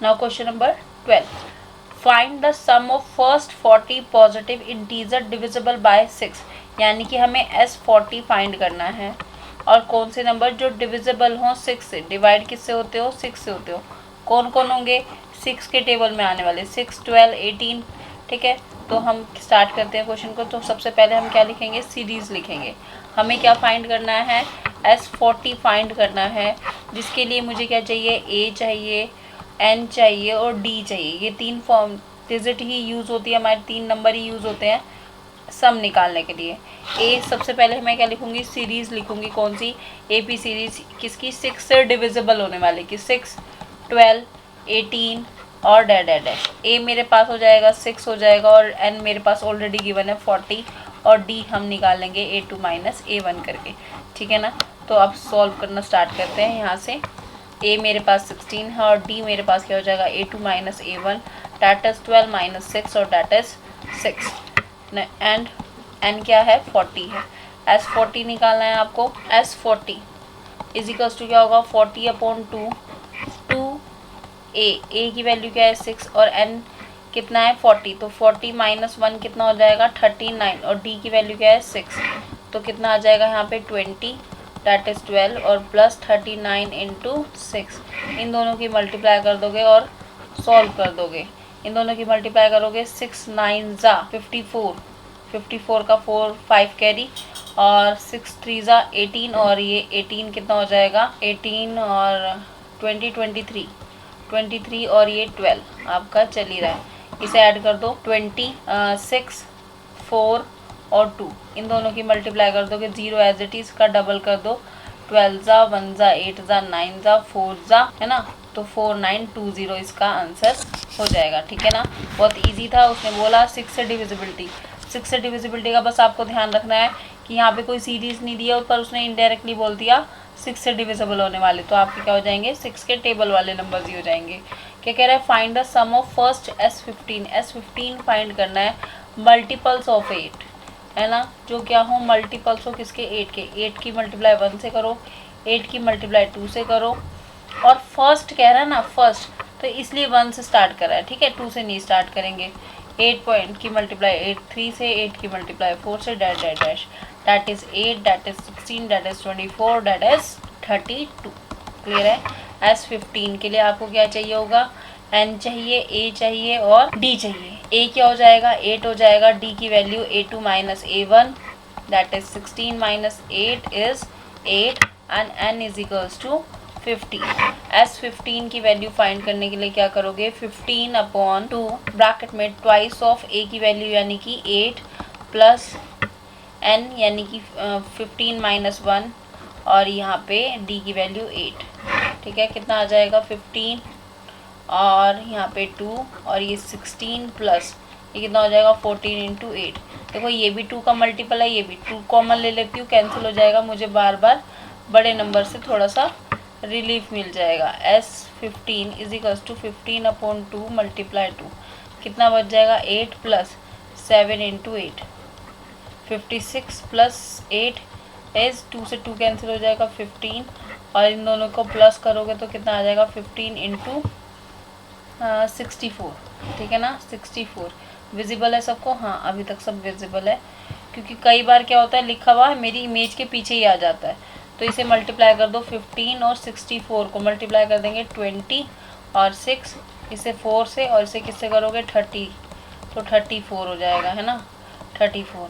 Now question number 12, find the sum of first 40 positive integer divisible by 6, यानी कि हमें S40 find करना है और कौन से नंबर जो डिविजिबल हों 6 से, डिवाइड किससे होते हो 6 से होते हो, कौन कौन होंगे 6 के टेबल में आने वाले 6, 12, 18। ठीक है, तो हम स्टार्ट करते हैं क्वेश्चन को। तो सबसे पहले हम क्या लिखेंगे, सीरीज लिखेंगे। हमें क्या फाइंड करना है, S40 फाइंड करना है, जिसके लिए मुझे क्या चाहिए, A चाहिए, N चाहिए और D चाहिए। ये 3 फॉर्म डिजिट ही यूज़ होती है हमारे, 3 नंबर ही यूज़ होते हैं सम निकालने के लिए। ए सबसे पहले मैं क्या लिखूंगी, सीरीज लिखूंगी। कौन सी, AP सीरीज किसकी, 6 से डिविजिबल होने वाले की, 6, 12, 18 और डैश डैश डैश। ए मेरे पास हो जाएगा 6 हो जाएगा और N मेरे पास ऑलरेडी गिवन है 40 और D हम निकालेंगे A2 माइनस A1 करके। ठीक है ना, तो अब सॉल्व करना स्टार्ट करते हैं। यहाँ से A मेरे पास 16 है और D मेरे पास क्या हो जाएगा, A2 minus A1, that is 12 minus 6 और डैट इज 6 एंड N क्या है, 40 है। S40 निकालना है आपको। S40 इज इक्वल्स टू क्या होगा, 40/2, 2A की वैल्यू क्या है 6 और N कितना है 40, तो 40 माइनस 1 कितना हो जाएगा 39 और D की वैल्यू क्या है 6, तो कितना आ जाएगा यहाँ पे 20, डैट इज 12 और प्लस 39 इंटू 6। इन दोनों की मल्टीप्लाई कर दोगे और सॉल्व कर दोगे। इन दोनों की मल्टीप्लाई करोगे 6 9 ज़ा 54, 54 का 4 5 कैरी और 6 3 ज़ा 18 और ये 18 कितना हो जाएगा 18 और 20 23 और ये 12 आपका चल ही रहा है। इसे ऐड कर दो 6 4 और 2, इन दोनों की मल्टीप्लाई कर दोगे 0 एज इट इज़ का डबल कर दो, 12 ज़ा 1 ज़ा 8 ज़ा 9 ज़ा 4 ज़ा, है ना, तो 4920 इसका आंसर हो जाएगा। ठीक है ना, बहुत इजी था। उसने बोला 6 से डिविजिबिलिटी, 6 से डिविजिबिलिटी का बस आपको ध्यान रखना है कि यहाँ पे कोई सीरीज नहीं दिया पर उसने इनडायरेक्टली बोल दिया 6 से डिविजिबल होने वाले, तो आपके क्या हो जाएंगे 6 के टेबल वाले नंबर्स ही हो जाएंगे। क्या कह रहा है, find the sum of first S15 find करना है, मल्टीपल्स ऑफ 8, है ना, जो क्या हो मल्टीपल्स हो किसके 8 के, 8 की मल्टीप्लाई 1 से करो, 8 की मल्टीप्लाई 2 से करो और फर्स्ट कह रहा है ना फर्स्ट, तो इसलिए 1 से स्टार्ट कर रहा है। ठीक है, 2 से नहीं स्टार्ट करेंगे। 8 पॉइंट की मल्टीप्लाई 8 3 से, 8 की मल्टीप्लाई 4 से, dash dash dash, that is 8, that is 16, that is 24, that is 32। Clear है। S15 के लिए आपको क्या चाहिए होगा, N चाहिए, A चाहिए और D चाहिए। A क्या हो जाएगा 8 हो जाएगा, D की value A2 minus A1 that is 16 minus 8 is 8 and N is equals to 50। S15 की वैल्यू फाइंड करने के लिए क्या करोगे, 15/2 ब्रैकेट में ट्वाइस ऑफ A की वैल्यू यानी कि 8 प्लस N यानी कि 15 माइनस 1 और यहाँ पे D की वैल्यू 8। ठीक है, कितना आ जाएगा 15 और यहाँ पे 2 और ये 16 प्लस ये कितना हो जाएगा 14 इंटू 8। देखो ये भी 2 का मल्टीपल है, ये भी 2 कॉमन ले लेती हूँ, कैंसिल हो जाएगा, मुझे बार बार बड़े नंबर से थोड़ा सा रिलीफ मिल जाएगा। S15 is equals to 15/2 multiply 2 कितना बच जाएगा 8 प्लस 7 इंटू 8, 56 प्लस 8 इज 2 से 2 कैंसिल हो जाएगा 15 और इन दोनों को प्लस करोगे तो कितना आ जाएगा 15 इंटू 64। ठीक है ना, 64 विजिबल है सबको, हाँ अभी तक सब विजिबल है, क्योंकि कई बार क्या होता है लिखा हुआ है मेरी इमेज के पीछे ही आ जाता है। तो इसे मल्टीप्लाई कर दो 15 और 64 को मल्टीप्लाई कर देंगे 20 और 6 इसे 4 से और इसे किससे करोगे 30, तो 34 हो जाएगा, है ना 34।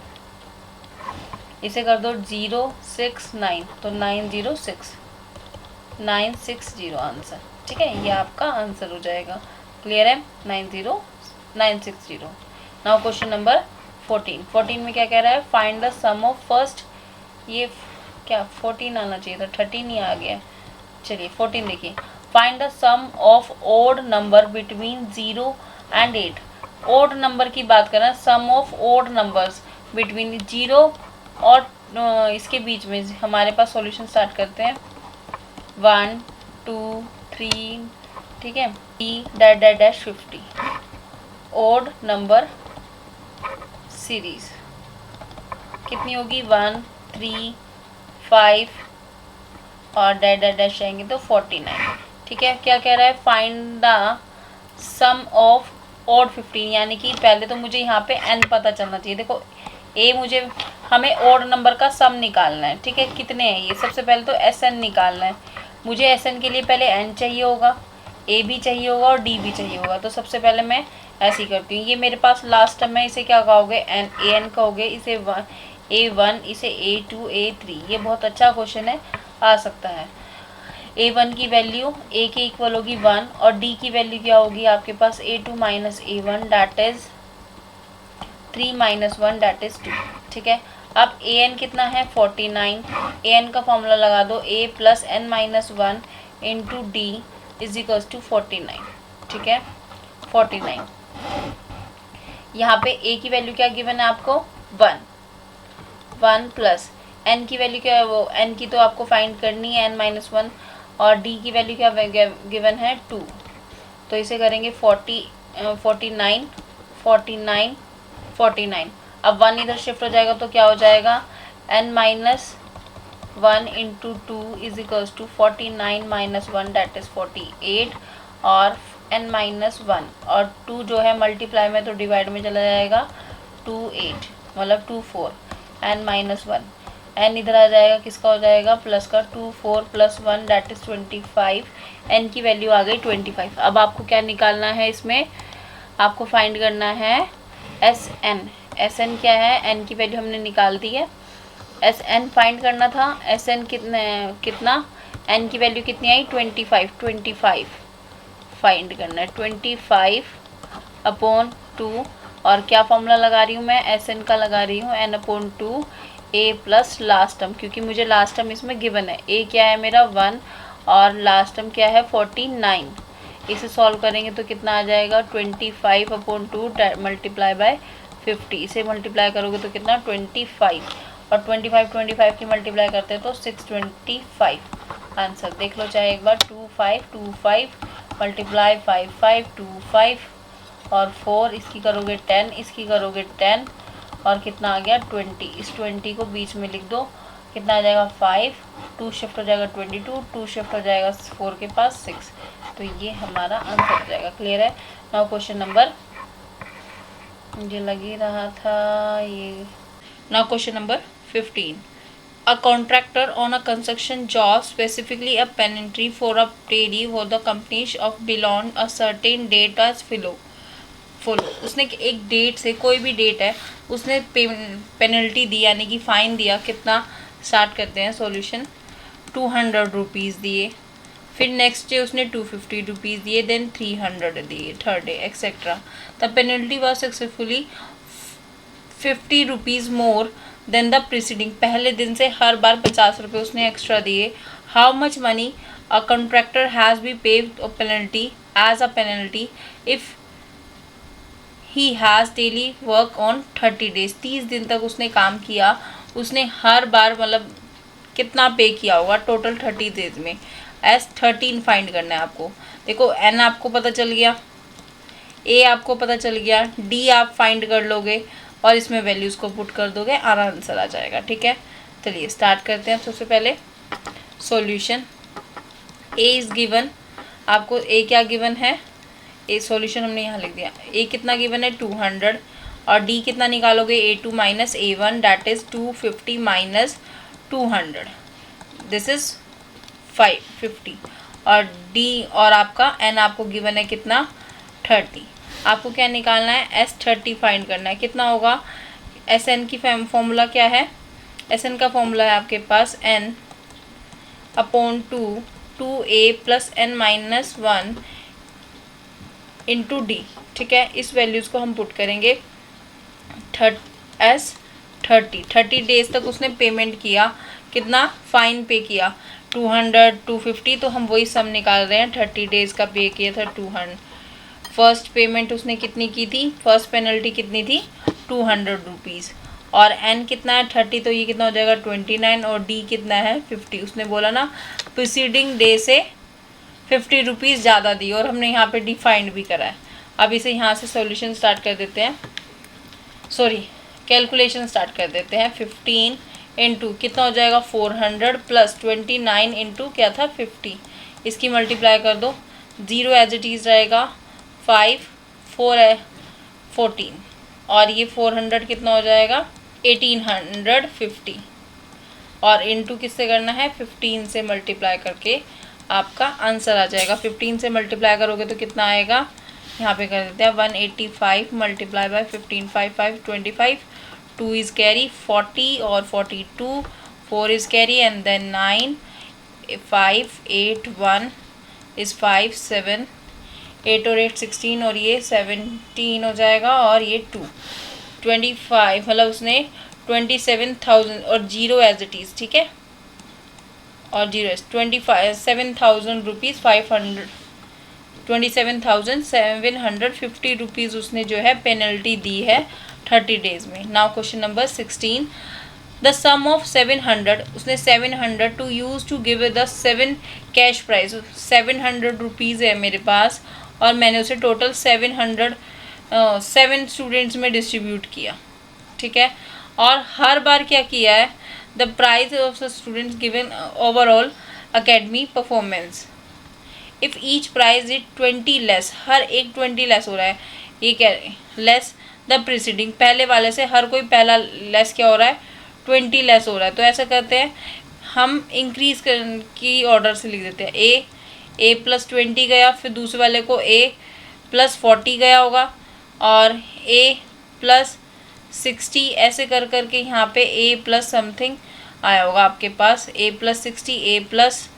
इसे कर दो 0 6 9 तो 960 आंसर। ठीक है, ये आपका आंसर हो जाएगा। क्लियर है, 960। नाउ क्वेश्चन नंबर 14 में क्या कह रहा है, find the sum of first, ये क्या 14 आना चाहिए था 13 ही आ गया। चलिए 14 देखिए, find the sum of odd number between 0 and 8। Odd number की बात करें, sum of odd numbers between 0 और इसके बीच में हमारे पास सॉल्यूशन स्टार्ट करते हैं 1 2 3, ठीक है, dash dash dash 50 odd number series कितनी होगी 1 3 5 और डैश डैश डैश आएंगे तो 49। ठीक है, क्या कह रहा है, find the sum of odd 15, यानी कि पहले तो मुझे यहाँ पे n पता चलना चाहिए। देखो हमें ऑड नंबर का सम निकालना है, ठीक है। कितने हैं ये, सबसे पहले तो SN निकालना है। मुझे SN के लिए पहले n चाहिए होगा, a भी चाहिए होगा और d भी चाहिए होगा। तो सबसे पहले मैं ऐसे ही करती हूँ। ये मेरे पास लास्ट टर्म है, इसे क्या कहोगे, an कहोगे, इसे A1, इसे A2, A3। ये बहुत अच्छा क्वेश्चन है, आ सकता है। A1 की वैल्यू A के इक्वल होगी 1 और D की वैल्यू क्या होगी आपके पास, A2 minus A1 that is 3 minus 1 that is 2, ठीक है। अब AN कितना है 49, AN का फॉर्मूला लगा दो, A plus N minus 1 into D is equals to 49, ठीक है 49। यहाँ पे A की वैल्यू क्या गिवन है आपको 1 प्लस n की वैल्यू क्या है, वो n की तो आपको फाइंड करनी है n माइनस 1, और d की वैल्यू क्या गिवन है 2। तो इसे करेंगे 49। अब 1 इधर शिफ्ट हो जाएगा तो क्या हो जाएगा, n minus 1 into 2 is equals to 49 minus 1 that is 48, और n माइनस 1 और 2 जो है मल्टीप्लाई में तो डिवाइड में चला जाएगा 2 8 मतलब 2 4, n माइनस 1 n इधर आ जाएगा, किसका हो जाएगा प्लस का, 2 4 प्लस 1 दैट इज 25, n की वैल्यू आ गई 25। अब आपको क्या निकालना है, इसमें आपको फाइंड करना है SN क्या है, n की वैल्यू हमने निकाल दी है, SN फाइंड करना था। SN कितना n की वैल्यू कितनी आई 25 फाइंड करना है, 25 अपॉन 2, और क्या फॉर्मूला लगा रही हूँ मैं, SN का लगा रही हूँ n upon 2 A plus last term, क्योंकि मुझे लास्ट टर्म इसमें गिवन है। A क्या है मेरा 1 और लास्ट टर्म क्या है 49। इसे सॉल्व करेंगे तो कितना आ जाएगा 25 अपॉन 2 मल्टीप्लाई बाय 50, इसे मल्टीप्लाई करोगे तो कितना 25, और 25 की मल्टीप्लाई करते हैं तो 625। आंसर देख लो चाहे एक बार, 25 मल्टीप्लाई 5 और 4, इसकी करोगे 10, इसकी करोगे 10, और कितना आ गया 20। इस 20 को बीच में लिख दो, कितना आ जाएगा 5, 2 शिफ्ट हो जाएगा 22, 2 शिफ्ट हो जाएगा 4 के पास 6, तो ये हमारा आंसर हो जाएगा। क्लियर है। नाउ क्वेश्चन नंबर, मुझे लग ही रहा था ये। Now question number 15, a contractor on a construction job specifically a penalty for a payee for the companies of beyond a certain date as follow। उसने एक डेट से, कोई भी डेट है, उसने पेनल्टी दी यानी कि फ़ाइन दिया, कितना, स्टार्ट करते हैं सॉल्यूशन, 200 रुपीज़ दिए, फिर नेक्स्ट डे उसने 250 रुपीज़ दिए, देन 300 दिए, third day etcetera. The penalty was successfully 50 rupees more than the preceding. पहले दिन से हर बार 50 रुपये उसने एक्स्ट्रा दिए। How much money a contractor has be paid penalty as a penalty if he has daily work on 30 days. 30 दिन तक उसने काम किया, उसने हर बार मतलब कितना पे किया होगा टोटल 30 डेज में। S13 फाइंड करना है आपको। देखो N आपको पता चल गया, A आपको पता चल गया, D आप फाइंड कर लोगे और इसमें वैल्यूज़ को पुट कर दोगे, आंसर आ जाएगा। ठीक है, चलिए स्टार्ट करते हैं। सबसे पहले सॉल्यूशन, A इज़ गिवन, आपको A क्या गिवन है, ए सॉल्यूशन हमने यहाँ लिख दिया। A कितना गिवन है 200, और D कितना निकालोगे A2 minus A1 that is 250 minus 200, this is 550, और D और आपका N आपको गिवन है कितना 30। आपको क्या निकालना है, S30 फाइंड करना है। कितना होगा, SN की फॉर्मूला क्या है, SN का फॉर्मूला है आपके पास N upon 2A plus N minus 1 into D. ठीक है, इस वैल्यूज़ को हम पुट करेंगे। 30 डेज तक उसने पेमेंट किया, कितना फ़ाइन पे किया 200 250, तो हम वही सम निकाल रहे हैं। 30 डेज़ का पे किया था 200। फर्स्ट पेमेंट उसने कितनी की थी, फर्स्ट पेनल्टी कितनी थी 200 रुपीज़, और एन कितना है 30, तो ये कितना हो जाएगा 29, और डी कितना है 50। उसने बोला ना प्रीसीडिंग डे से 50 रुपीज़ ज़्यादा दी, और हमने यहाँ पे डिफाइंड भी करा है। अब इसे यहाँ से सॉल्यूशन स्टार्ट कर देते हैं, कैलकुलेशन स्टार्ट कर देते हैं। 15 इंटू कितना हो जाएगा 400 प्लस 29 इंटू क्या था 50, इसकी मल्टीप्लाई कर दो, 0 एज इट इज़ रहेगा, 5 4 है 14 और ये 400 कितना हो जाएगा 1850 और इनटू किससे करना है 15 से मल्टीप्लाई करके आपका आंसर आ जाएगा। 15 से मल्टीप्लाई करोगे तो कितना आएगा, यहाँ पे कर देते हैं 185 मल्टीप्लाई बाय 15 5 5 25 2 इज़ कैरी 40 और 42 4 is carry and then 9 5 8 1 is 5 7 8 और 8 16 और ये 17 हो जाएगा और ये 2 25 मतलब उसने 27,000 और जीरो एज इट इज़, ठीक है, और जीरो 27,000 रुपीज़ 500 27,750 रुपीज़ उसने जो है पेनल्टी दी है 30 डेज में। Now question number 16 the sum of 700 उसने 700 to use to give the 7 cash price 700 rupees है मेरे पास और मैंने उसे टोटल 7 स्टूडेंट्स में डिस्ट्रीब्यूट किया, ठीक है, और हर बार क्या किया है the prize of the students given overall academy performance if each prize is 20 less, हर एक 20 लेस हो रहा है, ये क्या लेस द प्रीसीडिंग पहले वाले से हर कोई पहला लेस क्या हो रहा है 20 लेस हो रहा है। तो ऐसा करते हैं हम इंक्रीज की ऑर्डर से लिख देते हैं ए प्लस 20 गया, फिर दूसरे वाले को ए प्लस 40 गया होगा और ए प्लस 60 ऐसे कर करके यहाँ पे ए प्लस समथिंग आया होगा आपके पास ए प्लस 60 ए प्लस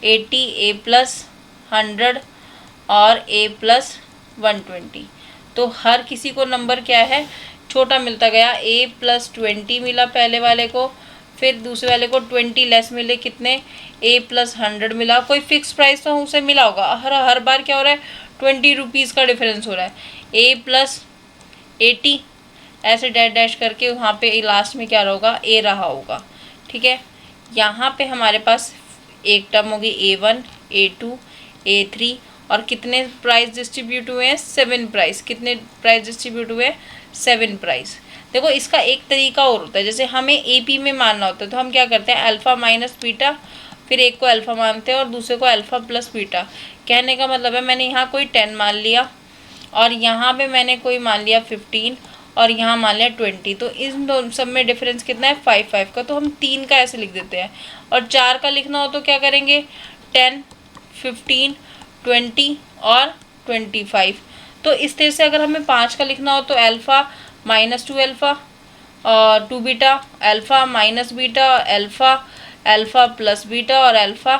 80 ए प्लस 100 और ए प्लस 120। तो हर किसी को नंबर क्या है छोटा मिलता गया, ए प्लस 20 मिला पहले वाले को, फिर दूसरे वाले को 20 लेस मिले कितने ए प्लस 100 मिला, कोई फिक्स प्राइस तो उसे मिला होगा, हर बार क्या हो रहा है 20 रुपीज़ का डिफरेंस हो रहा है, ए प्लस 80 ऐसे डैश डैश करके वहाँ पे लास्ट में क्या होगा ए रहा होगा, ठीक है। यहाँ पे हमारे पास एक टर्म होगी A1 A2 A3 और कितने प्राइस डिस्ट्रीब्यूट हुए हैं 7 प्राइस, कितने प्राइस डिस्ट्रीब्यूट हुए हैं 7 प्राइस। देखो इसका एक तरीका और होता है, जैसे हमें AP में मानना होता है तो हम क्या करते हैं अल्फ़ा माइनस बीटा, फिर एक को अल्फ़ा मानते हैं और दूसरे को अल्फ़ा प्लस बीटा। कहने का मतलब है मैंने यहाँ कोई 10 मान लिया और यहाँ पे मैंने कोई मान लिया 15 और यहाँ मान लिया 20, तो इन दोनों सब में डिफरेंस कितना है 5 का, तो हम 3 का ऐसे लिख देते हैं और 4 का लिखना हो तो क्या करेंगे 10 15 20 और 25। तो इस तरह से अगर हमें 5 का लिखना हो तो अल्फ़ा माइनस 2 अल्फ़ा और 2 beta, alpha minus beta, alpha plus beta और अल्फ़ा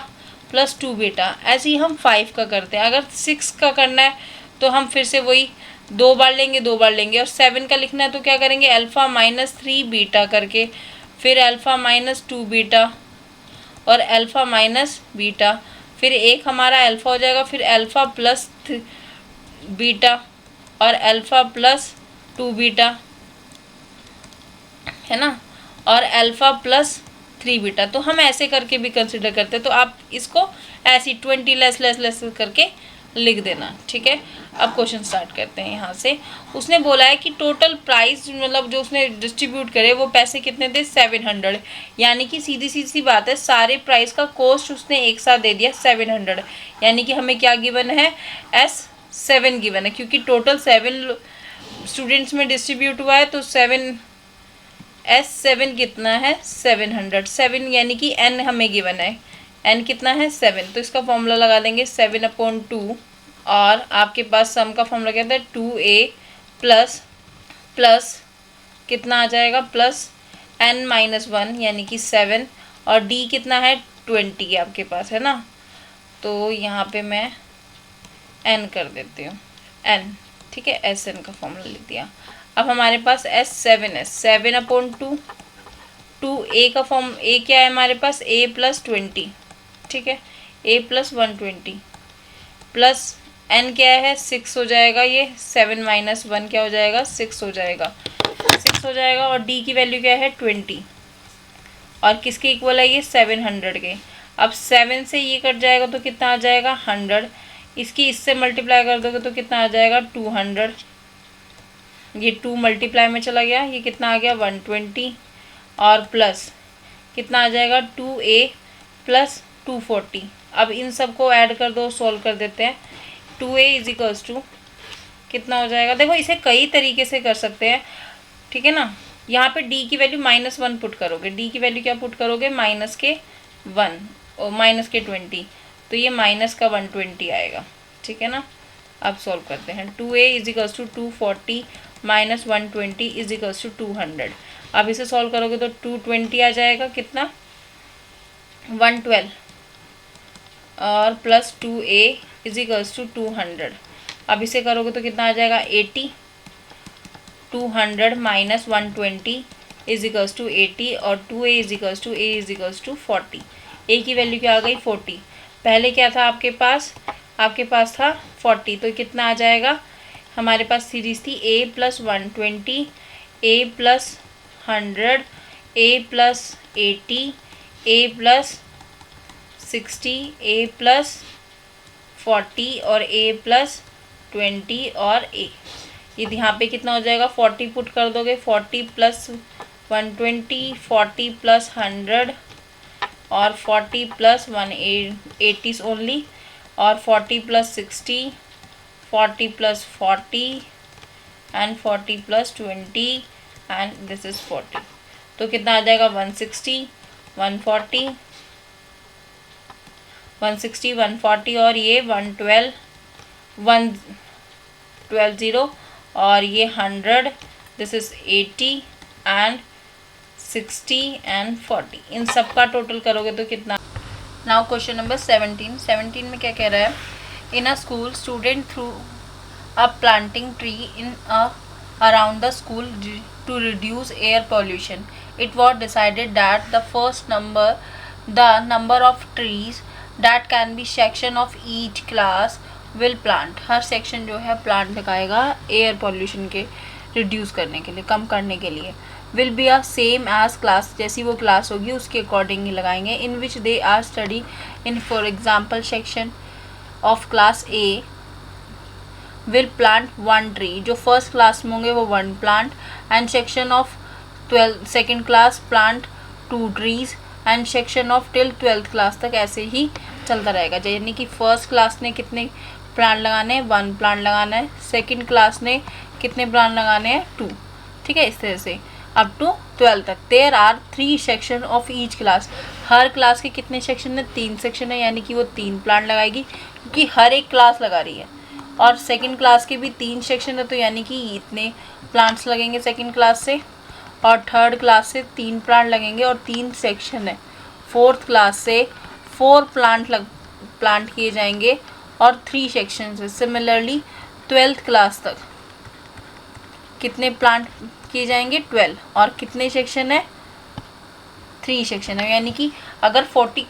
प्लस 2 बीटा। ऐसे ही हम 5 का करते हैं। अगर 6 का करना है तो हम फिर से वही 2 बार लेंगे और 7 का लिखना है तो क्या करेंगे अल्फ़ा माइनस 3 बीटा करके, फिर अल्फ़ा माइनस 2 बीटा और अल्फ़ा माइनस बीटा, फिर एक हमारा अल्फ़ा हो जाएगा, फिर अल्फ़ा प्लस बीटा और अल्फ़ा प्लस 2 बीटा है ना, और अल्फ़ा प्लस 3 बीटा। तो हम ऐसे करके भी कंसिडर करते हैं, तो आप इसको ऐसी 20 लेस करके लिख देना, ठीक है। अब क्वेश्चन स्टार्ट करते हैं यहाँ से। उसने बोला है कि टोटल प्राइस मतलब जो उसने डिस्ट्रीब्यूट करे वो पैसे कितने थे 700, यानी कि सीधी सी बात है सारे प्राइस का कॉस्ट उसने एक साथ दे दिया 700, यानी कि हमें क्या गिवन है S7 गिवन है, क्योंकि टोटल 7 स्टूडेंट्स में डिस्ट्रीब्यूट हुआ है तो S7 कितना है 700, 7 यानी कि n हमें गिवन है, n कितना है 7, तो इसका फॉर्मूला लगा देंगे 7/2 और आपके पास सम का फॉर्मूला क्या था 2a प्लस कितना आ जाएगा प्लस n-1 यानी कि 7 और d कितना है 20 आपके पास है ना, तो यहाँ पे मैं n कर देती हूँ n, ठीक है, Sn का फॉर्मूला लिख दिया। अब हमारे पास S7 है 7/2, 2a का फॉर्म a क्या है हमारे पास a प्लस 20, ठीक है, a प्लस 120 प्लस n क्या है 6 हो जाएगा, ये 7-1 क्या हो जाएगा 6 हो जाएगा और d की वैल्यू क्या है 20 और किसके इक्वल है ये 700 के। अब 7 से ये कट जाएगा तो कितना आ जाएगा 100, इसकी इससे मल्टीप्लाई कर दोगे तो कितना आ जाएगा 200, ये 2 मल्टीप्लाई में चला गया, ये कितना आ गया 120 और प्लस कितना आ जाएगा 2a प्लस 240। अब इन सब को ऐड कर दो, सॉल्व कर देते हैं। 2a इज इक्वल्स टू कितना हो जाएगा, देखो इसे कई तरीके से कर सकते हैं, ठीक है ना। यहाँ पे डी की वैल्यू -1 पुट करोगे, डी की वैल्यू क्या पुट करोगे, -1 और -20, तो ये -120 आएगा, ठीक है ना। अब सॉल्व करते हैं। 2a = 240 -120 = 200। अब इसे सॉल्व करोगे तो 220 आ जाएगा, कितना 112 और प्लस 2a = 200। अब इसे करोगे तो कितना आ जाएगा 80। 200 - 120 = 80 और 2a = 40। a की वैल्यू क्या आ गई 40। पहले क्या था आपके पास था 40, तो कितना आ जाएगा, हमारे पास सीरीज थी a + 120 a + 100 a + 80 a + 60 a + 40 और a + 20 और a। ये यहाँ पे कितना हो जाएगा, 40 पुट कर दोगे, 40 + 120 40 + 100 और 40 + 180 ओनली, और 40 + 60 40 + 40 एंड 40 + 20 एंड दिस इज 40। तो कितना आ जाएगा 160 140 160 140 और ये 112 120 और ये 100, दिस इज 80 एंड 60 एंड 40। इन सब का टोटल करोगे तो कितना। नाउ क्वेश्चन नंबर 17 में क्या कह रहा है, in a school student through a planting tree in around the school to reduce air pollution. It was decided that the number of trees that can be section of each class will plant. हर section जो है plant लगाएगा air pollution के reduce करने के लिए, कम करने के लिए। Will be a same age class, जैसी वो क्लास होगी उसके अकॉर्डिंग ही लगाएंगे। In which they are study in, for example section of class A will plant 1 tree, जो फर्स्ट क्लास में होंगे वो 1 plant, and section of 2nd class plant 2 trees, and section of till 12th class तक ऐसे ही चलता रहेगा। यानी कि फर्स्ट क्लास ने कितने प्लांट लगाने हैं, 1 प्लांट लगाना है, सेकंड क्लास ने कितने प्लांट लगाने हैं 2, ठीक है। इस तरह से अप टू 12 तक। There are 3 section of each class, हर क्लास के कितने सेक्शन है, 3 सेक्शन है, यानी कि वो 3 प्लांट लगाएगी, क्योंकि हर एक क्लास लगा रही है। और सेकंड क्लास के भी 3 सेक्शन है, तो यानी कि इतने प्लांट्स लगेंगे सेकंड क्लास से, और थर्ड क्लास से 3 प्लांट लगेंगे और 3 सेक्शन है। फोर्थ क्लास से 4 प्लांट किए जाएंगे और 3 सेक्शन है। सिमिलरली 12th क्लास तक कितने प्लांट किए जाएंगे, 12, और कितने सेक्शन है, 3 सेक्शन है। यानी कि अगर 40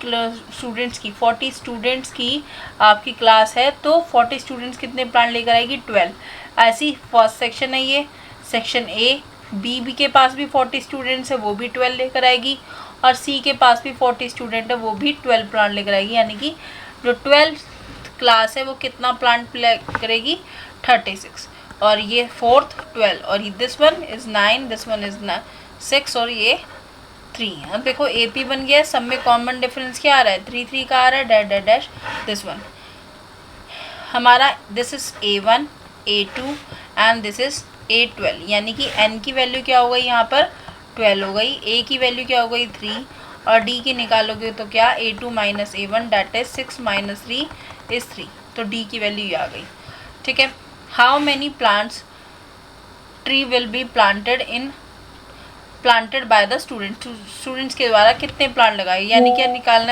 स्टूडेंट्स की आपकी क्लास है तो 40 स्टूडेंट्स कितने प्लांट लेकर आएगी, 12। ऐसी फर्स्ट सेक्शन है ये सेक्शन ए, बी के पास भी 40 स्टूडेंट्स है, वो भी 12 लेकर आएगी, और सी के पास भी 40 स्टूडेंट है, वो भी 12 प्लांट लेकर आएगी। यानी कि जो 12th क्लास है वो कितना प्लांट करेगी, 36, और ये 4th 12, और this one is 9, this one is 6 और ये 3। अब देखो AP बन गया, सब में कॉमन डिफरेंस क्या आ रहा है, 3 का आ रहा है, dash dash dash this one हमारा, this is A1 A2 and this is A12। यानी कि N की वैल्यू क्या हो गई, यहाँ पर 12 हो गई, A की वैल्यू क्या हो गई 3, और D की निकालोगे तो क्या, A2 - A1 that is 6 - 3 is 3, तो D की वैल्यू ये आ गई, ठीक है। How many plants tree will be planted by the students के द्वारा कितने प्लांट लगाए, यानी क्या निकालना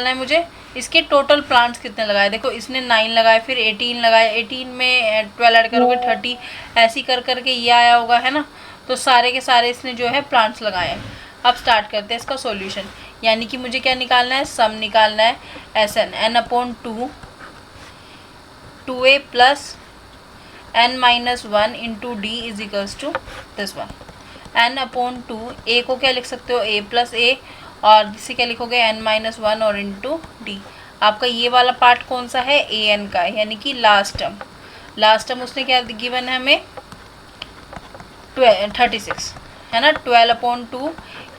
है मुझे, इसके टोटल प्लांट्स कितने लगाए। देखो इसने 9 लगाए, फिर 18 लगाए, 18 में 12 ऐड करोगे 30, ऐसी कर करके ये आया होगा, है ना। तो सारे के सारे इसने जो है प्लांट्स लगाए हैं। अब स्टार्ट करते हैं इसका सॉल्यूशन। यानी कि मुझे क्या निकालना है, सम निकालना है, SN n/2 2a + n-1 into D is equals to this one. n/2 a को क्या लिख सकते हो, a + a, और इसे क्या लिखोगे, n-1 और इंटू D। आपका ये वाला पार्ट कौन सा है, an का है, यानी कि लास्ट टर्म उसने क्या गिवन है हमें, 36 है ना। 12/2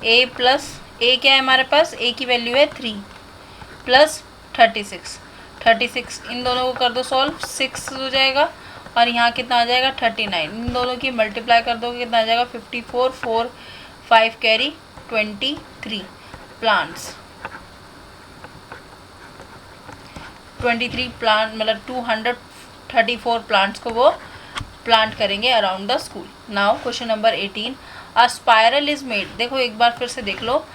a + a क्या है हमारे पास, a की वैल्यू है 3 + 36 36, इन दोनों को कर दो सॉल्व, 6 हो जाएगा और यहाँ कितना आ जाएगा 39, इन दोनों की मल्टीप्लाई कर दोगे कितना आ जाएगा 54, 4 5 कैरी 23 प्लांट्स, 23 प्लांट मतलब 234 प्लांट्स को वो प्लांट करेंगे around the school. Now question number 18, a spiral is made. देखो एक बार फिर से देख लो,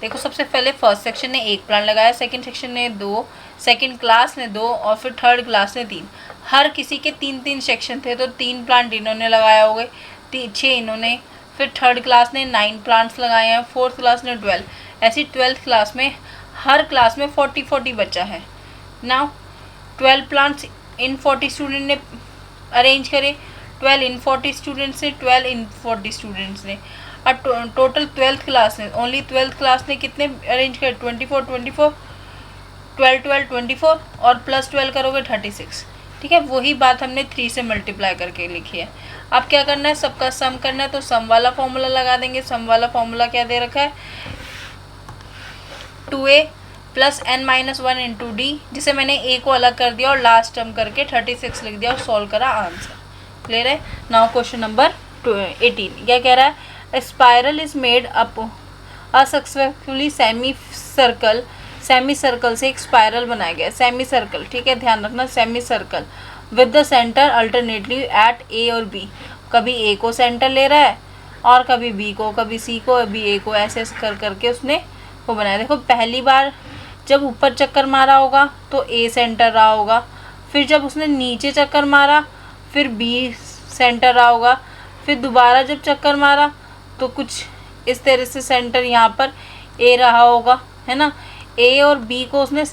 देखो सबसे पहले फर्स्ट सेक्शन ने 1 प्लांट लगाया, सेकंड सेक्शन ने 2, सेकंड क्लास ने 2 और फिर थर्ड क्लास ने 3। हर किसी के 3-3 सेक्शन थे तो 3 प्लांट इन्होंने लगाए होंगे, 6 इन्होंने, फिर थर्ड क्लास ने 9 प्लांट्स लगाए हैं, फोर्थ क्लास ने 12, ऐसी 12th क्लास में हर क्लास में 40-40 बच्चा है। नाउ 12 प्लांट्स इन 40 स्टूडेंट ने अरेंज करे, 12 इन 40 स्टूडेंट्स ने, 12 इन 40 स्टूडेंट्स ने, और टोटल 12th क्लास ने, ओनली 12th क्लास ने कितने अरेंज करे 24 24, 12 12 24 और प्लस 12 करोगे 36। ठीक है, वही बात हमने 3 से मल्टीप्लाई करके लिखी है। अब क्या करना है, सबका सम करना है, तो सम वाला फॉर्मूला लगा देंगे। सम वाला फॉर्मूला क्या दे रखा है, 2a plus n-1 into D, जिसे मैंने a को अलग कर दिया और लास्ट टर्म करके 36 लिख दिया और सॉल्व करा आंसर। क्लियर है। नाउ क्वेश्चन नंबर 18 क्या कह रहा है, spiral is made up a successfully semi circle से एक स्पाइरल बनाया गया, सेमी सर्कल, ठीक है ध्यान रखना, semi circle with the centre alternately at A और बी। कभी ए को सेंटर ले रहा है और कभी बी को, कभी सी को, कभी ए को, ऐसे कर करके उसने वो बनाया। देखो पहली बार जब ऊपर चक्कर मारा होगा तो ए सेंटर रहा होगा, फिर जब उसने नीचे चक्कर मारा फिर बी सेंटर रहा होगा, फिर दोबारा जब चक्कर मारा तो कुछ इस तरह से सेंटर यहाँ पर ए रहा होगा, है ना। ए और बी को उसने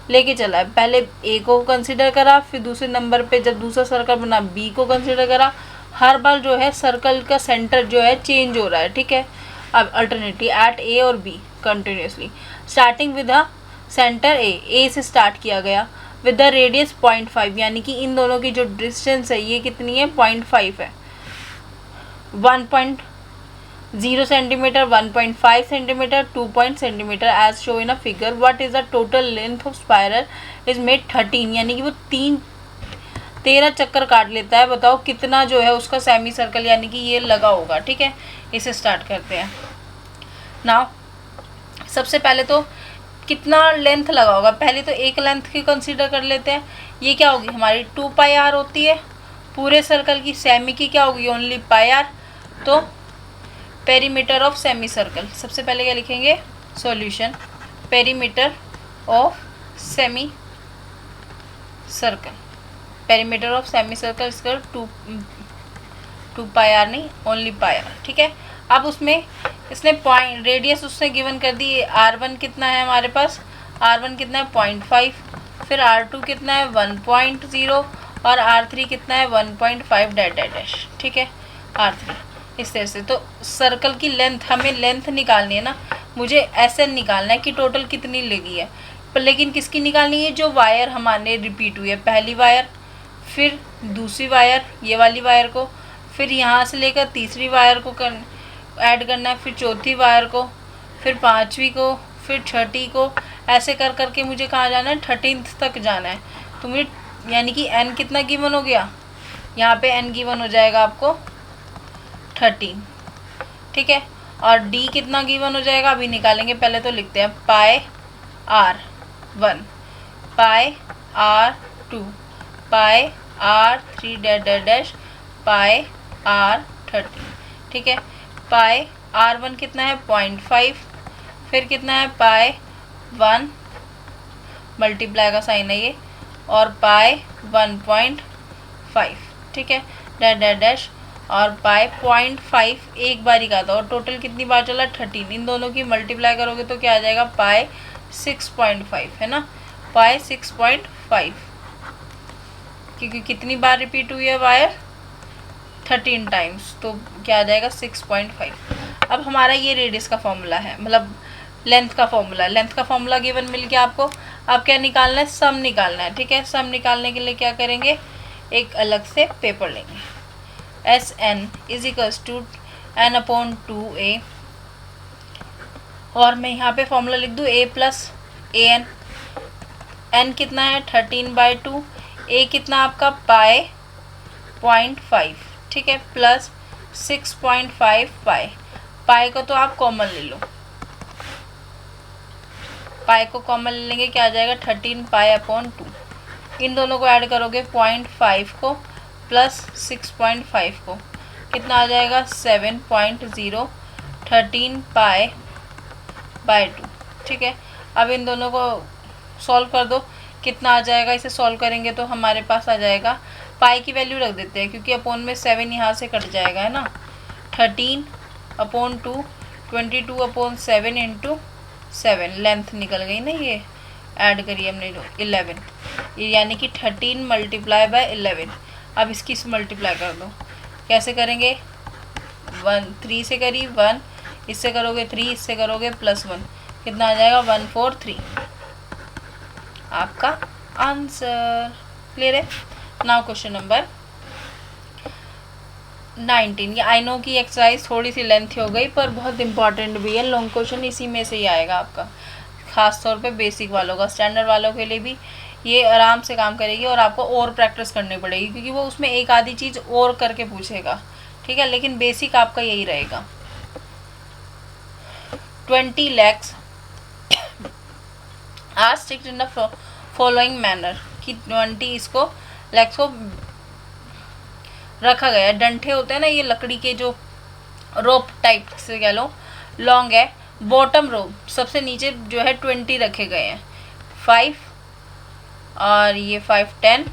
लेके चला है, पहले ए को कंसिडर करा, फिर दूसरे नंबर पे जब दूसरा सर्कल बना बी को कंसिडर करा। हर बार जो है सर्कल का सेंटर जो है चेंज हो रहा है, ठीक है। अब अल्टरनेटली एट ए और B continuously, starting with the centre A से स्टार्ट किया गया, विद द रेडियस 0.5, यानी कि इन दोनों की जो डिस्टेंस है ये कितनी है 0.5 है, 1.0 centimetre, 1.5 centimetre, 2 centimetre as show in a figure. What is the total length of spiral is made 13, यानी कि वो 13 चक्कर काट लेता है। बताओ कितना जो है उसका सेमी सर्कल यानी कि ये लगा होगा, ठीक है। इसे स्टार्ट करते हैं। नाउ सबसे पहले तो कितना लेंथ लगा होगा, पहले तो एक लेंथ की कंसीडर कर लेते हैं। ये क्या होगी हमारी 2πr होती है, पूरे सर्कल की, सेमी की क्या होगी ओनली πr। तो पेरीमीटर ऑफ सेमी सर्कल, सबसे पहले क्या लिखेंगे solution, perimeter of semi circle, perimeter of semi circle इसका 2πr नहीं ओनली πr, ठीक है। अब उसमें इसने पॉइंट रेडियस उसने गिवन कर दी, r1 कितना है हमारे पास, r1 कितना है 0.5, फिर r2 कितना है 1.0 और r3 कितना है 1.5 डैश, ठीक है r3। इस तरह से तो सर्कल की लेंथ, हमें लेंथ निकालनी है ना, मुझे SN निकालना है कि टोटल कितनी लगी है, पर लेकिन किसकी निकालनी है, जो वायर हमारे रिपीट हुई है, पहली वायर, फिर दूसरी वायर ये वाली वायर को, फिर यहाँ से लेकर तीसरी वायर को ऐड करना है, फिर चौथी वायर को, फिर पांचवी को, फिर छठी को, ऐसे कर करके मुझे कहाँ जाना है 13th तक जाना है। तो मुझे यानी कि n कितना गिवन हो गया, यहाँ पे n गिवन हो जाएगा आपको 13, ठीक है। और d कितना गिवन हो जाएगा अभी निकालेंगे, पहले तो लिखते हैं πr1, πr2, πr3 dash πr13, ठीक है। πr1 कितना है 0.5, फिर कितना है π1 मल्टीप्लाई का साइन है ये, और π1.5, ठीक है डैश और π0.5 एक बार ही का था और टोटल कितनी बार चला 13, इन दोनों की मल्टीप्लाई करोगे तो क्या आ जाएगा π6.5, है ना π6.5, क्योंकि कितनी बार रिपीट हुई है वायर 13 टाइम्स, तो क्या आ जाएगा 6.5। अब हमारा ये रेडियस का फॉर्मूला है, मतलब लेंथ का फॉर्मूला, लेंथ का फॉर्मूला गिवन मिल गया आपको। अब क्या निकालना है, सम निकालना है, ठीक है। सम निकालने के लिए क्या करेंगे, एक अलग से पेपर लेंगे, SN is equals to n/2a, और मैं यहाँ पे फॉर्मूला लिख दूँ a + an, n कितना है 13/2, a कितना आपका पाई 0.5, ठीक है, प्लस 6.5 पाई। पाई को तो आप कॉमन ले लो, पाई को कॉमन ले लेंगे, क्या आ जाएगा 13 पाई/2। इन दोनों को ऐड करोगे 0.5 को प्लस 6.5 को, कितना आ जाएगा 7.0, 13 पाई/2, ठीक है। अब इन दोनों को सॉल्व कर दो, कितना आ जाएगा, इसे सॉल्व करेंगे तो हमारे पास आ जाएगा, पाई की वैल्यू रख देते हैं क्योंकि अपोन में 7 यहाँ से कट जाएगा, है ना। 13/2, 22/7 इंटू 7, लेंथ निकल गई ना, ये ऐड करिए हमने 11, यानी कि 13 × 11। अब इसकी मल्टीप्लाई कर दो, कैसे करेंगे, 3 से करी 1, इससे करोगे 3, इससे करोगे +1, कितना आ जाएगा 143, आपका आंसर। क्लियर है। Now question number 19। ये आई नो की एक्सरसाइज थोड़ी सी लेंथी हो गई पर बहुत इंपॉर्टेंट भी है, लॉन्ग क्वेश्चन इसी में से ही आएगा आपका, खास तौर पे बेसिक वालों का। स्टैंडर्ड वालों के लिए भी ये आराम से काम करेगी और आपको और प्रैक्टिस करनी पड़ेगी क्योंकि वो उसमें एक आधी चीज़ और करके पूछेगा, ठीक है, लेकिन बेसिक आपका यही रहेगा। 20 lakhs are sticked in the following manner, कि 20 इसको लैक्स को रखा गया है। डंठे होते हैं ना, ये लकड़ी के जो रोप टाइप से कह लो, लॉन्ग है। बॉटम रो सबसे नीचे जो है 20 रखे गए हैं, 5 और ये 5 10,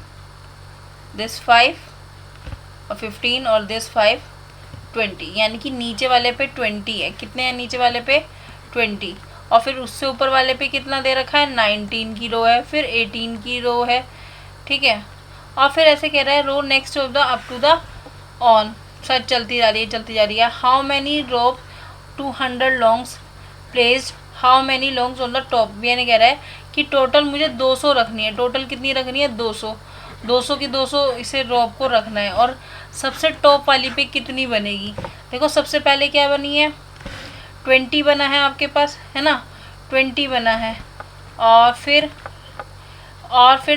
दिस 5 और 15 और दिस 5 20, यानी कि नीचे वाले पे 20 है। कितने हैं नीचे वाले पे 20, और फिर उससे ऊपर वाले पे कितना दे रखा है 19 की रो है, फिर 18 की रो है, ठीक है। और फिर ऐसे कह रहा है row next of the up to the on, such चलती जा रही है। How many rope 200 longs placed, how many longs on the top, यानी कह रहा है कि टोटल मुझे 200 रखनी है। टोटल कितनी रखनी है 200, 200 की 200 इसे रोप को रखना है। और सबसे टॉप वाली पे कितनी बनेगी, देखो सबसे पहले क्या बनी है 20 बना है आपके पास, है ना, 20 बना है, और फिर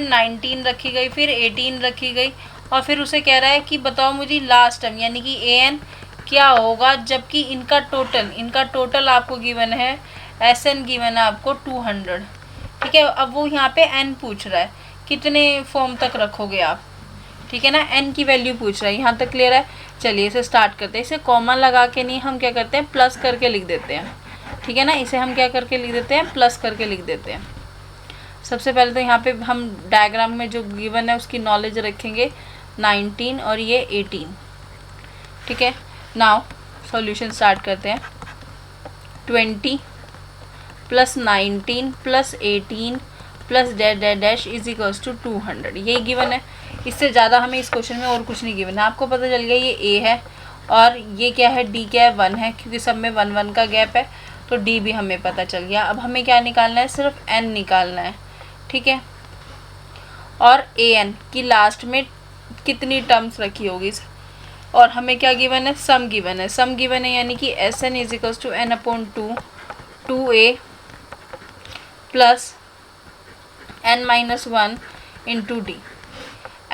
19 रखी गई, फिर 18 रखी गई, और फिर उसे कह रहा है कि बताओ मुझे लास्ट टर्म यानी कि an क्या होगा, जबकि इनका टोटल आपको गिवन है, SN गिवन है आपको 200, ठीक है। अब वो यहाँ पे n पूछ रहा है कितने फॉर्म तक रखोगे आप, ठीक है ना, n की वैल्यू पूछ रहा है। यहाँ तक क्लियर है। चलिए इसे स्टार्ट करते हैं। इसे कॉमा लगा के नहीं, हम क्या करते हैं प्लस करके लिख देते हैं, ठीक है ना। इसे हम क्या करके लिख देते हैं, प्लस करके लिख देते हैं। सबसे पहले तो यहाँ पे हम डायग्राम में जो गिवन है उसकी नॉलेज रखेंगे, 19 और ये 18, ठीक है। नाउ सॉल्यूशन स्टार्ट करते हैं। 20 + 19 + 18 + डैश इज इक्वल्स टू 200, यही गिवन है। इससे ज़्यादा हमें इस क्वेश्चन में और कुछ नहीं गिवन है। आपको पता चल गया ये a है और ये क्या है d क्या है 1 है, क्योंकि सब में 1 1 का गैप है, तो d भी हमें पता चल गया। अब हमें क्या निकालना है, सिर्फ n निकालना है, ठीक है। और an की लास्ट में कितनी टर्म्स रखी होगी, और हमें क्या गिवन है, सम गिवन है। सम गिवन है यानी कि SN is equals to n/2 2a plus n-1 into d।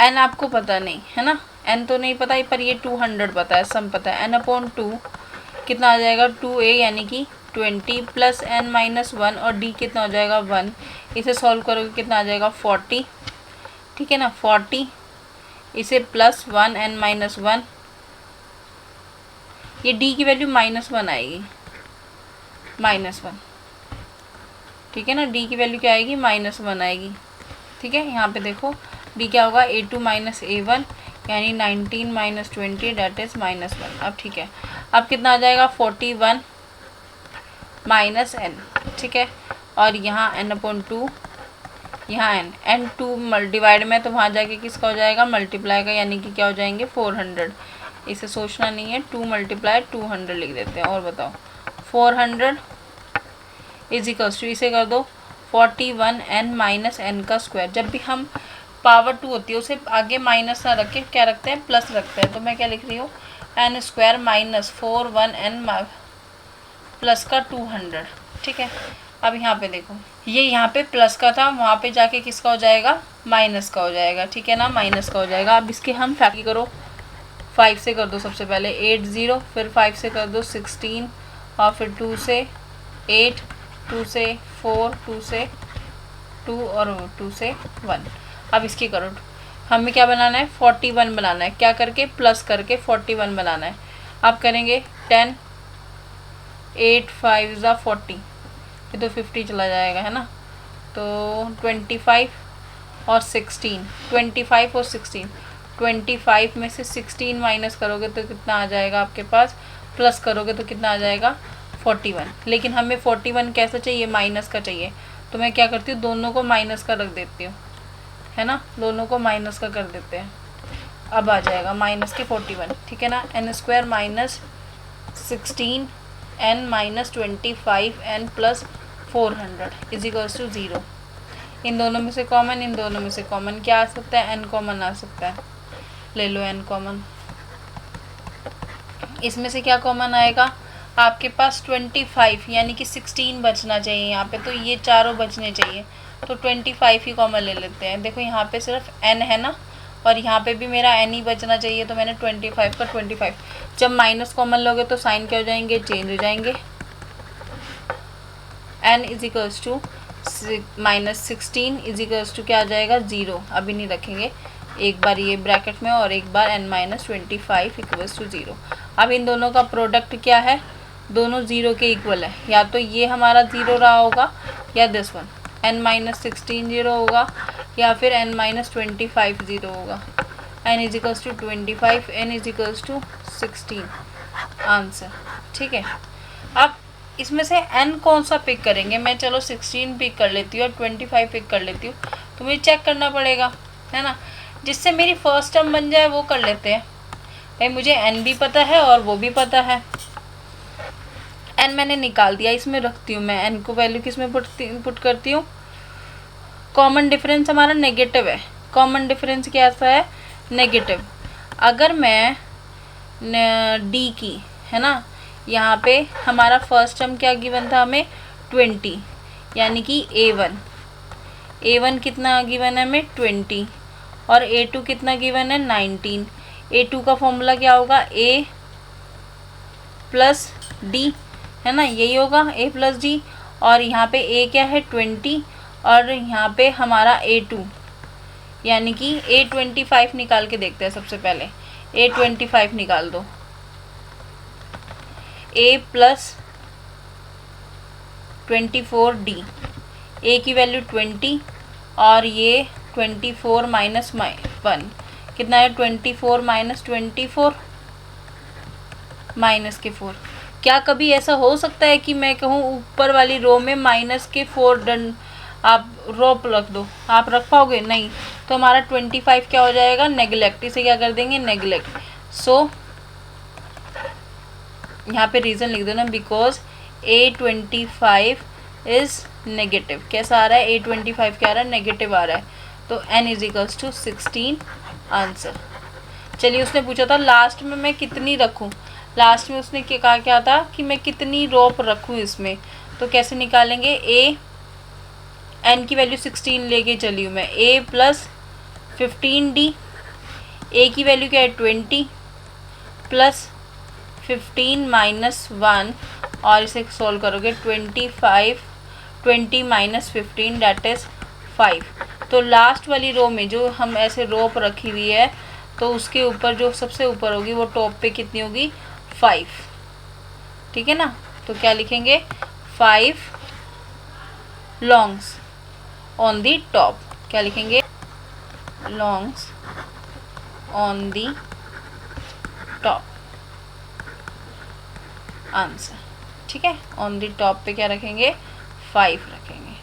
n आपको पता नहीं है ना, n तो नहीं पता पर ये 200 पता है, सम पता है। n/2 कितना आ जाएगा 2a यानी कि 20 प्लस n-1 और d कितना हो जाएगा 1। इसे सॉल्व करोगे कितना आ जाएगा 40, ठीक है ना, 40 इसे प्लस 1 n-1, ये d की वैल्यू -1 आएगी, -1, ठीक है ना। d की वैल्यू क्या आएगी -1 आएगी, ठीक है। यहाँ पे देखो d क्या होगा a2 - a1 यानी 19 - 20 डेट इज -1। अब ठीक है, अब कितना आ जाएगा 41 माइनस n, ठीक है। और यहाँ n/2, यहाँ n 2 डिवाइड में तो वहाँ जाके किसका हो जाएगा मल्टीप्लाई का, यानी कि क्या हो जाएंगे 400। इसे सोचना नहीं है, 2 × 200 लिख देते हैं। और बताओ 400 इज इक्वल्स टू, इसे कर दो 41 n - n का स्क्वायर। जब भी हम पावर 2 होती है उसे आगे माइनस ना रख के क्या रखते हैं प्लस रखते हैं। तो मैं क्या लिख रही हूँ n² - 41 n प्लस का 200, ठीक है। अब यहाँ पे देखो, ये यहाँ पे प्लस का था, वहाँ पे जाके किसका हो जाएगा, माइनस का हो जाएगा, ठीक है ना, माइनस का हो जाएगा। अब इसके हम फैक्टर करो, 5 से कर दो सबसे पहले 8 0, फिर 5 से कर दो 16, और फिर 2 से 8, 2 से 4, 2 से 2 और 2 से 1। अब इसकी करो, हमें क्या बनाना है, 41 बनाना है, क्या करके, प्लस करके 41 बनाना है। अब करेंगे 10, 8 5 ज़ा 40, ये तो 50 चला जाएगा, है ना, तो 25 और 16, 25 और 16, 25 में से 16 माइनस करोगे तो कितना आ जाएगा आपके पास, प्लस करोगे तो कितना आ जाएगा 41। लेकिन हमें 41 कैसा चाहिए, माइनस का चाहिए, तो मैं क्या करती हूँ, दोनों को माइनस का रख देती हूँ, है ना, दोनों को माइनस का कर देते हैं। अब आ जाएगा माइनस के 41, ठीक है ना, n square minus 16 n minus 25 n plus 400 is equals to 0। इन दोनों में से कॉमन, इन दोनों में से कॉमन क्या आ सकता है, n कॉमन आ सकता है, ले लो n कॉमन। इसमें से क्या कॉमन आएगा आपके पास, 25, यानी कि 16 बचना चाहिए यहाँ पे, तो ये चारों बचने चाहिए, तो 25 ही कॉमन ले लेते हैं। देखो यहाँ पे सिर्फ n है ना, और यहाँ पे भी मेरा n ही बचना चाहिए, तो मैंने 25 का 25, जब माइनस कॉमन लोगे तो साइन क्या हो जाएंगे, चेंज हो जाएंगे। n is equals to minus 16 is equals to क्या आ जाएगा, 0। अभी नहीं रखेंगे, एक बार ये ब्रैकेट में और एक बार n माइनस 25 इक्वल्स टू 0। अब इन दोनों का प्रोडक्ट क्या है, दोनों 0 के इक्वल है, या तो ये हमारा 0 रहा होगा या दिस वन, n माइनस 16 0 होगा, या फिर n माइनस 25 0 होगा। n is equals to 25, n is equals to 16 answer, ठीक है। अब इसमें से n कौन सा पिक करेंगे, मैं चलो 16 पिक कर लेती हूँ और 25 पिक कर लेती हूँ, तो मुझे चेक करना पड़ेगा, है ना, जिससे मेरी फर्स्ट टर्म बन जाए वो कर लेते हैं। भाई मुझे n भी पता है और वो भी पता है, n मैंने निकाल दिया, इसमें रखती हूँ मैं n को, वैल्यू किस में पुट करती हूँ, कॉमन डिफरेंस हमारा नेगेटिव है, कॉमन डिफरेंस कैसा है, नेगेटिव। अगर मैं d की, है ना, यहाँ पे हमारा फर्स्ट टर्म क्या गिवन था हमें, 20, यानी कि a1 कितना गिवन है हमें, 20, और a2 कितना गिवन है, 19। a2 का फॉर्मूला क्या होगा, a प्लस डी, है ना, यही होगा, a प्लस डी, और यहाँ पे a क्या है, 20, और यहाँ पे हमारा a2, यानी कि a25 निकाल के देखते हैं सबसे पहले, a25 निकाल दो, a प्लस 24d, a की वैल्यू 20 और ये 24 माइनस 1 कितना है, 24 माइनस 24 माइनस के 4। क्या कभी ऐसा हो सकता है कि मैं कहूँ ऊपर वाली रो में माइनस के 4 डन आप रो रख दो, आप रख पाओगे, नहीं, तो हमारा 25 क्या हो जाएगा, नेगलेक्ट, इसे क्या कर देंगे, नेगलेक्ट। सो यहाँ पे रीज़न लिख दो ना, बिकॉज a25 इज़ नेगेटिव। कैसा आ रहा है, a25 क्या आ रहा है, नेगेटिव आ रहा है, तो n is equals to 16 answer. चलिए उसने पूछा था लास्ट में मैं कितनी रखूँ, लास्ट में उसने कहा क्या था कि मैं कितनी रोप रखूँ इसमें, तो कैसे निकालेंगे, n की वैल्यू 16 लेके चली हूँ मैं, a प्लस 15d, a की वैल्यू क्या है 20 प्लस 15 माइनस 1, और इसे सॉल्व करोगे 20 माइनस 15 दैट इज़ 5। तो लास्ट वाली रो में जो हम ऐसे रोप रखी हुई है, तो उसके ऊपर जो सबसे ऊपर होगी वो टॉप पे कितनी होगी, 5, ठीक है ना, तो क्या लिखेंगे, 5 लॉन्ग्स ऑन दी टॉप, क्या लिखेंगे, longs on the top answer, ठीक है। ऑन दी टॉप पे क्या रखेंगे, 5 रखेंगे।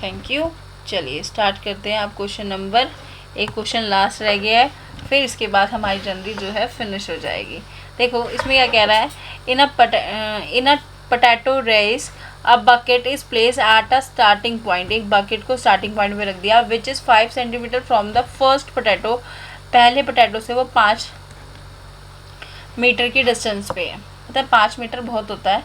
Thank you. चलिए स्टार्ट करते हैं। अब क्वेश्चन नंबर, एक क्वेश्चन लास्ट रह गया है, फिर इसके बाद हमारी जर्नी जो है फिनिश हो जाएगी। देखो इसमें क्या कह रहा है, in a potato race a bucket is place at a starting point, एक बकेट को स्टार्टिंग पॉइंट पे रख दिया, which is 5 centimetre from the first potato, पहले पोटैटो से वो 5 मीटर की डिस्टेंस पे है, मतलब 5 मीटर बहुत होता है,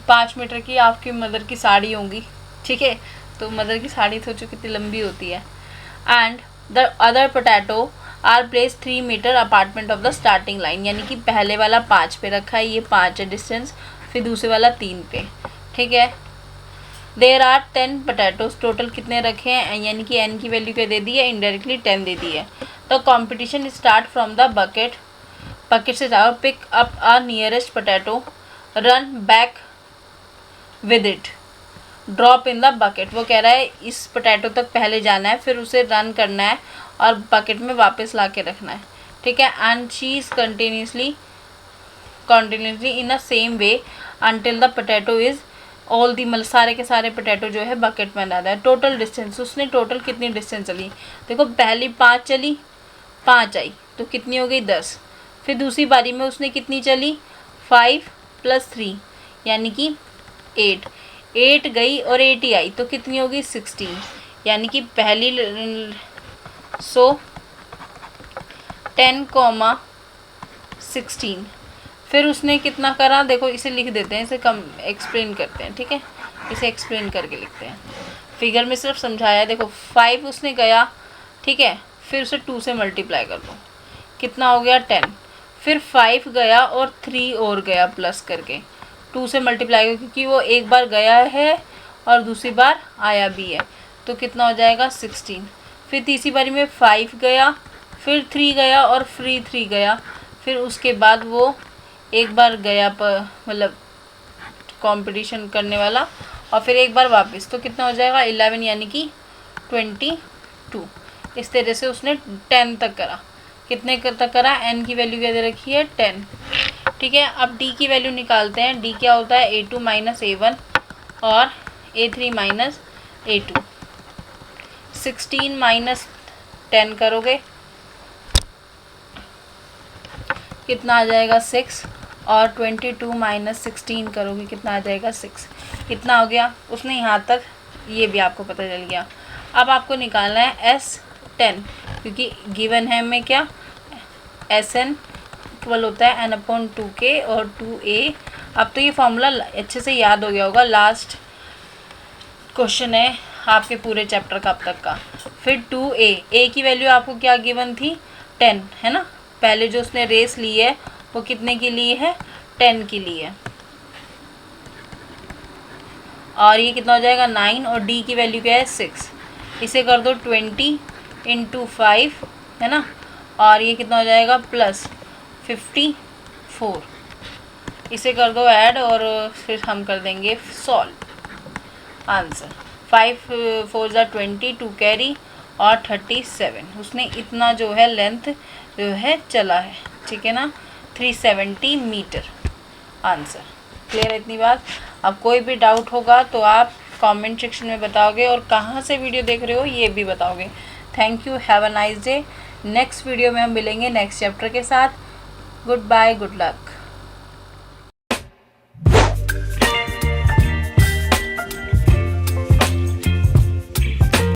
5 मीटर की आपकी मदर की साड़ी होंगी, ठीक है, तो मदर की साड़ी सोचो कितनी लंबी होती है। And the other potato are place 3 metre apartment of the starting line, यानी कि पहले वाला 5 पे रखा है, ये 5 है डिस्टेंस, फिर दूसरे वाला 3 पे, ठीक है। देर आर 10 पोटैटोज, टोटल कितने रखे हैं, यानी कि n की वैल्यू क्या दे दी है, इनडायरेक्टली 10 दे दी है। तो competition start from the bucket, bucket से जाओ, pick up a nearest potato, run back with it, drop in the bucket. वो कह रहा है इस पोटैटो तक पहले जाना है, फिर उसे रन करना है और बकेट में वापस ला के रखना है, ठीक है। And she is continuously in a same way until the potato is all the, मतलब सारे के सारे पोटैटो जो है बकेट में डाला है। टोटल डिस्टेंस, उसने टोटल कितनी डिस्टेंस चली, देखो पहली 5 चली, 5 आई तो कितनी हो गई 10, फिर दूसरी बारी में उसने कितनी चली 5 + 3 यानी कि 8 गई और 8 ही आई तो कितनी होगी 16, यानी कि पहली 10,16। फिर उसने कितना करा, देखो इसे लिख देते हैं, इसे कम एक्सप्लेन करते हैं, ठीक है, इसे एक्सप्लेन करके लिखते हैं। फिगर में सिर्फ समझाया, देखो 5 उसने गया, ठीक है, फिर उसे 2 से मल्टीप्लाई कर दो, कितना हो गया 10, फिर 5 गया और 3 और गया प्लस करके 2 से मल्टीप्लाई, क्योंकि वो एक बार गया है और दूसरी बार आया भी है, तो कितना हो जाएगा 16। फिर तीसरी बारी में 5 गया, फिर 3 गया और फिर 3 गया, फिर उसके बाद वो एक बार गया मतलब कंपटीशन करने वाला, और फिर एक बार वापस, तो कितना हो जाएगा 11 यानी कि 22। इस तरह से उसने 10 तक करा, कितने तक करा, n की वैल्यू क्या दे रखी है 10, ठीक है। अब d की वैल्यू निकालते हैं, d क्या होता है a2 - a1 और a3 - a2। 16 - 10 करोगे कितना आ जाएगा 6, और 22 - 16 करोगे कितना आ जाएगा 6, कितना हो गया, उसने यहाँ तक ये भी आपको पता चल गया। अब आपको निकालना है S10, क्योंकि गिवन है में क्या Sn इक्वल होता है n/2k और 2a। अब तो ये फॉर्मूला अच्छे से याद हो गया होगा, लास्ट क्वेश्चन है आपके पूरे चैप्टर का अब तक का। फिर 2a की वैल्यू आपको क्या गिवन थी 10 है ना, पहले जो उसने रेस ली है वो कितने के लिए है 10 के लिए, और ये कितना हो जाएगा 9, और d की वैल्यू क्या है 6, इसे कर दो 20 × 5 है ना, और ये कितना हो जाएगा +54, इसे कर दो ऐड और फिर हम कर देंगे सॉल्व। आंसर 5 × 4 = 20, 2 कैरी और 37, उसने इतना जो है लेंथ जो है चला है, ठीक है ना, 370 मीटर। आंसर क्लियर है इतनी बात। अब कोई भी डाउट होगा तो आप कमेंट सेक्शन में बताओगे, और कहाँ से वीडियो देख रहे हो ये भी बताओगे। Thank you, have a nice day. Next video में हम मिलेंगे नेक्स्ट चैप्टर के साथ। Goodbye, good luck.